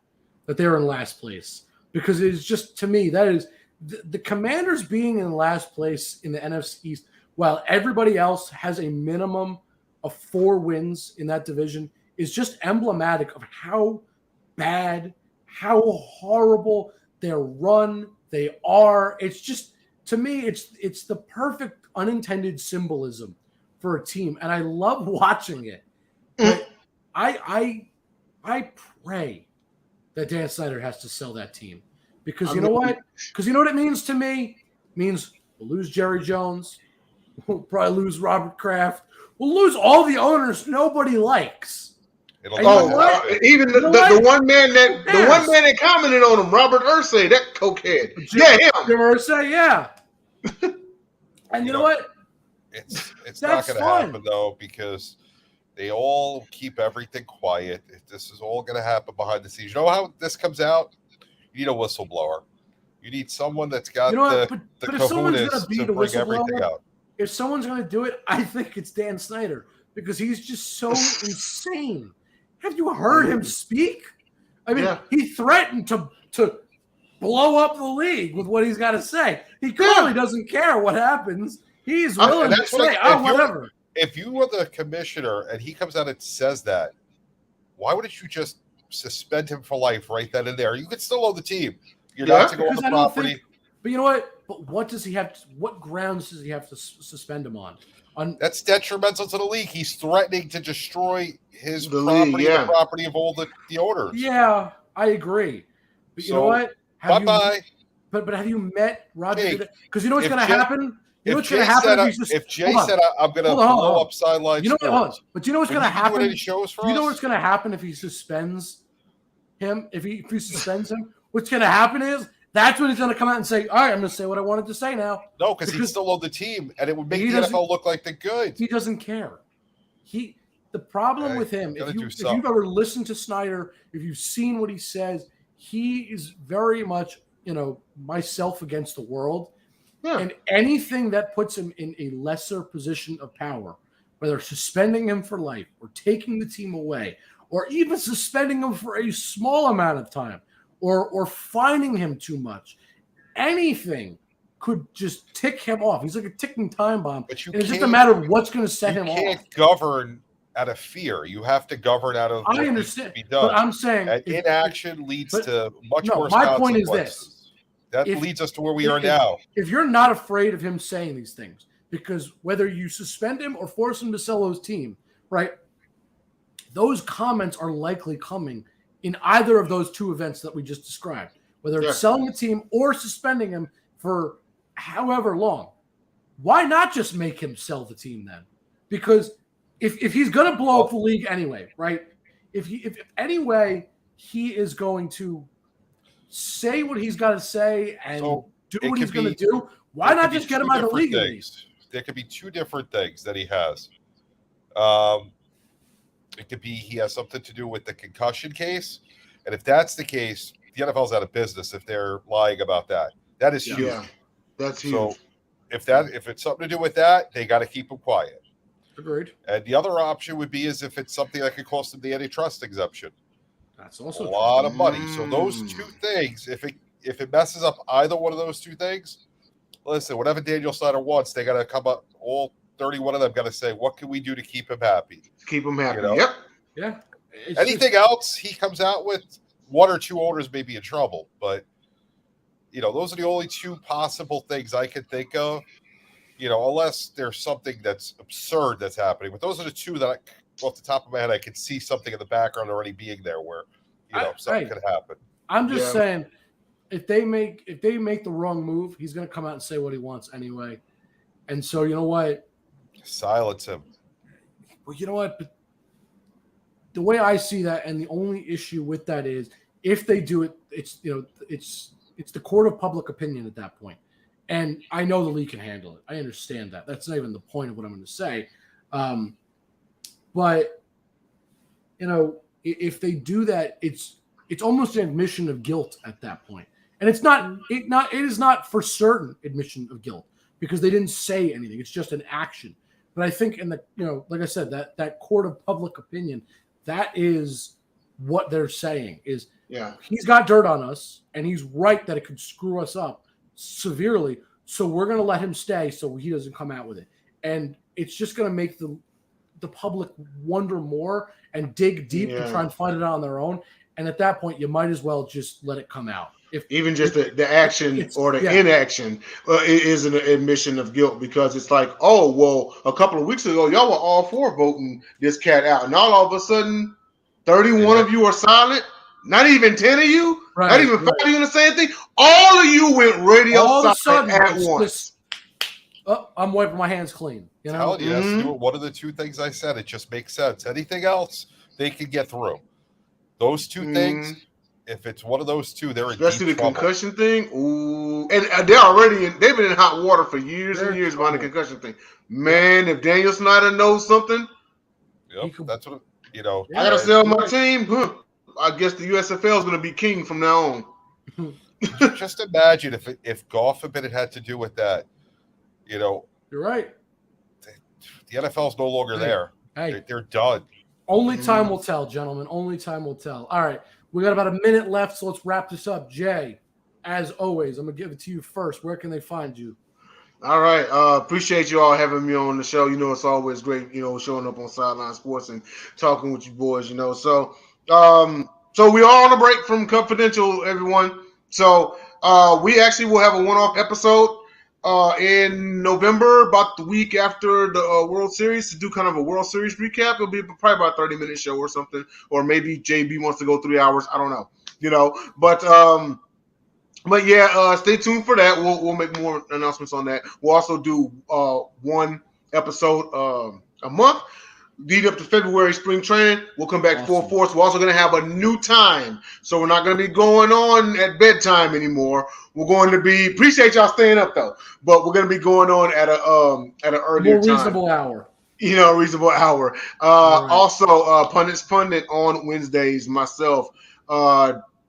that they're in last place because it is just, to me, that is the Commanders being in last place in the NFC East while everybody else has a minimum of 4 wins in that division is just emblematic of how bad, how horrible their run they are. It's just, to me, it's the perfect unintended symbolism for a team, and I love watching it. But I pray that Dan Snyder has to sell that team because you know what? Because you know what it means to me? It means we'll lose Jerry Jones, we'll probably lose Robert Kraft, we'll lose all the owners nobody likes. Even the one man that commented on him, Robert Irsay, that cokehead. Jim Irsay, yeah. And you know what? It's not going to happen though because they all keep everything quiet. This is all going to happen behind the scenes. You know how this comes out? You need a whistleblower. You need someone that's got the if someone's going to be the bring everything whistleblower, out. if someone's going to do it, I think it's Dan Snyder because he's just so insane. Have you heard him speak? I mean, he threatened to blow up the league with what he's got to say. He clearly doesn't care what happens. He's willing to say, whatever. If you were the commissioner and he comes out and says that, why wouldn't you just suspend him for life right then and there? You could still own the team. You're not to go on the property. But you know what? But what does he have? What grounds does he have to suspend him on? That's detrimental to the league. He's threatening to destroy his property, the property of all the owners. Yeah, I agree. But you know what? Bye-bye. But have you met Roger? Because you know what's going to happen? You know what's going to happen if Jay said, I'm going to blow up Sideline Sports. But you know what's going to happen? Any shows for you know what's going to happen if he suspends him? If he suspends him, what's going to happen is that's when he's going to come out and say, all right, I'm going to say what I wanted to say now. No, because he'd still own the team, and it would make the NFL look like the good. He doesn't care. The problem with him, if you've ever listened to Snyder, if you've seen what he says, he is very much, myself against the world. Yeah. And anything that puts him in a lesser position of power, whether suspending him for life or taking the team away, or even suspending him for a small amount of time, or fining him too much, anything could just tick him off. He's like a ticking time bomb. But it's just a matter of what's going to set him off. You can't govern out of fear. You have to govern out of I understand. But I'm saying inaction leads to much worse my point is this. That leads us to where we are now. If you're not afraid of him saying these things, because whether you suspend him or force him to sell his team, right, those comments are likely coming in either of those two events that we just described, whether it's selling the team or suspending him for however long. Why not just make him sell the team then? Because if he's going to blow up the league anyway, right, if anyway he is going to say what he's got to say and do what he's going to do, why not just get him out of the league? There could be two different things that he has. It could be he has something to do with the concussion case. And if that's the case, the NFL's out of business if they're lying about that. That is huge. Yeah, that's huge. So if it's something to do with that, they got to keep him quiet. Agreed. And the other option would be is if it's something that could cost him the antitrust exemption. That's also a lot of money. So those two things, if it messes up either one of those two things, listen, whatever Daniel Snyder wants, they got to come up. All 31 of them got to say, what can we do to keep him happy? Keep him happy. Yep. Yeah. Anything else he comes out with, one or two owners may be in trouble. But those are the only two possible things I can think of. Unless there's something that's absurd that's happening. But those are the two that off the top of my head, I could see something in the background already being there where, something could happen. I'm just saying, if they make the wrong move, he's going to come out and say what he wants anyway. And so, you know what? Silence him. Well, you know what? But the way I see that, and the only issue with that is if they do it, it's the court of public opinion at that point. And I know the league can handle it. I understand that. That's not even the point of what I'm going to say. But if they do that, it's almost an admission of guilt at that point. And it is not for certain admission of guilt because they didn't say anything. It's just an action. But I think like I said, that court of public opinion, that is what they're saying is he's got dirt on us and he's right that it could screw us up severely. So we're going to let him stay so he doesn't come out with it. And it's just going to make the public wonder more and dig deep and try and find it out on their own. And at that point, you might as well just let it come out. Even just the action or the inaction is an admission of guilt because it's like, oh, well, a couple of weeks ago, y'all were all for voting this cat out. And all of a sudden, 31 of you are silent. Not even 10 of you. Right, not even 5 of you in the same thing. All of you went radio silent at once. I'm wiping my hands clean. Tell you, one of the two things I said. It just makes sense. Anything else, they can get through. Those two things, if it's one of those two, they're especially in deep the concussion thing. Ooh, and they've been in hot water for years and years behind the concussion thing. Man, if Daniel Snyder knows something, that's what I gotta sell my team. I guess the USFL is going to be king from now on. Just imagine if God forbid it had to do with that. You're right. the NFL's no longer there. Hey, They're done. Only time will tell, gentlemen. Only time will tell. All right. We got about a minute left, so let's wrap this up. Jay, as always, I'm going to give it to you first. Where can they find you? All right. Appreciate you all having me on the show. It's always great, showing up on Sideline Sports and talking with you boys, So, so we are on a break from Confidential, everyone. So, we actually will have a one-off episode in November, about the week after the World Series, to do kind of a World Series recap. It'll be probably about a 30-minute show or something, or maybe JB wants to go 3 hours. I don't know, But yeah, stay tuned for that. We'll make more announcements on that. We'll also do one episode a month, lead up to February spring training. We'll come back full force. We're also going to have a new time, so we're not going to be going on at bedtime anymore. We're going to be, appreciate y'all staying up though, but we're going to be going on at an earlier more reasonable time. hour. Reasonable hour. Right. Also, Pundits Pundit on Wednesdays. Myself,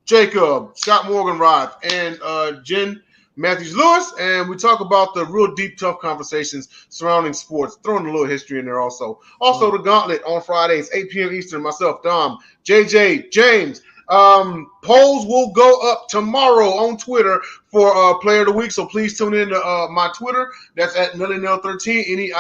Jacob, Scott Morganroth, and Jen Matthews-Lewis, and we talk about the real deep, tough conversations surrounding sports, throwing a little history in there also. Also, the Gauntlet on Fridays, 8 p.m. Eastern, myself, Dom, JJ, James. Polls will go up tomorrow on Twitter for Player of the Week, so please tune in to my Twitter. That's at NellyNel13,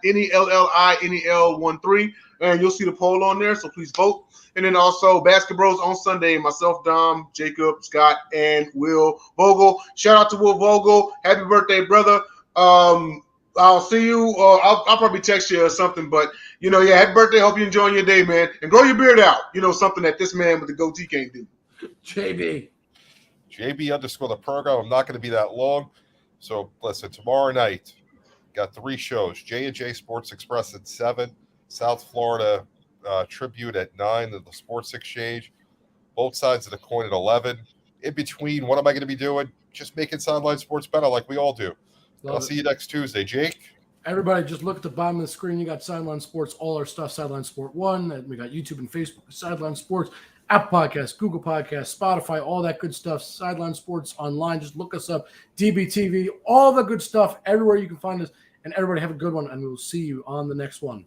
NELLINEL13, and you'll see the poll on there, so please vote. And then also Basketballs on Sunday, myself, Dom, Jacob, Scott, and Will Vogel. Shout out to Will Vogel. Happy birthday, brother. I'll see you. I'll probably text you or something, but, happy birthday. Hope you're enjoying your day, man. And grow your beard out. Something that this man with the goatee can't do. JB _ the program. I'm not going to be that long. So, listen, tomorrow night, got 3 shows. J&J Sports Express at 7, South Florida Tribute at 9, the Sports Exchange, both sides of the coin at 11. In between, what am I going to be doing? Just making Sideline Sports better like we all do. I'll see you next Tuesday. Jake? Everybody, just look at the bottom of the screen. You got Sideline Sports, all our stuff, Sideline Sport 1. And we got YouTube and Facebook, Sideline Sports, Apple Podcasts, Google Podcasts, Spotify, all that good stuff. Sideline Sports online. Just look us up. DBTV, all the good stuff everywhere you can find us. And everybody have a good one, and we'll see you on the next one.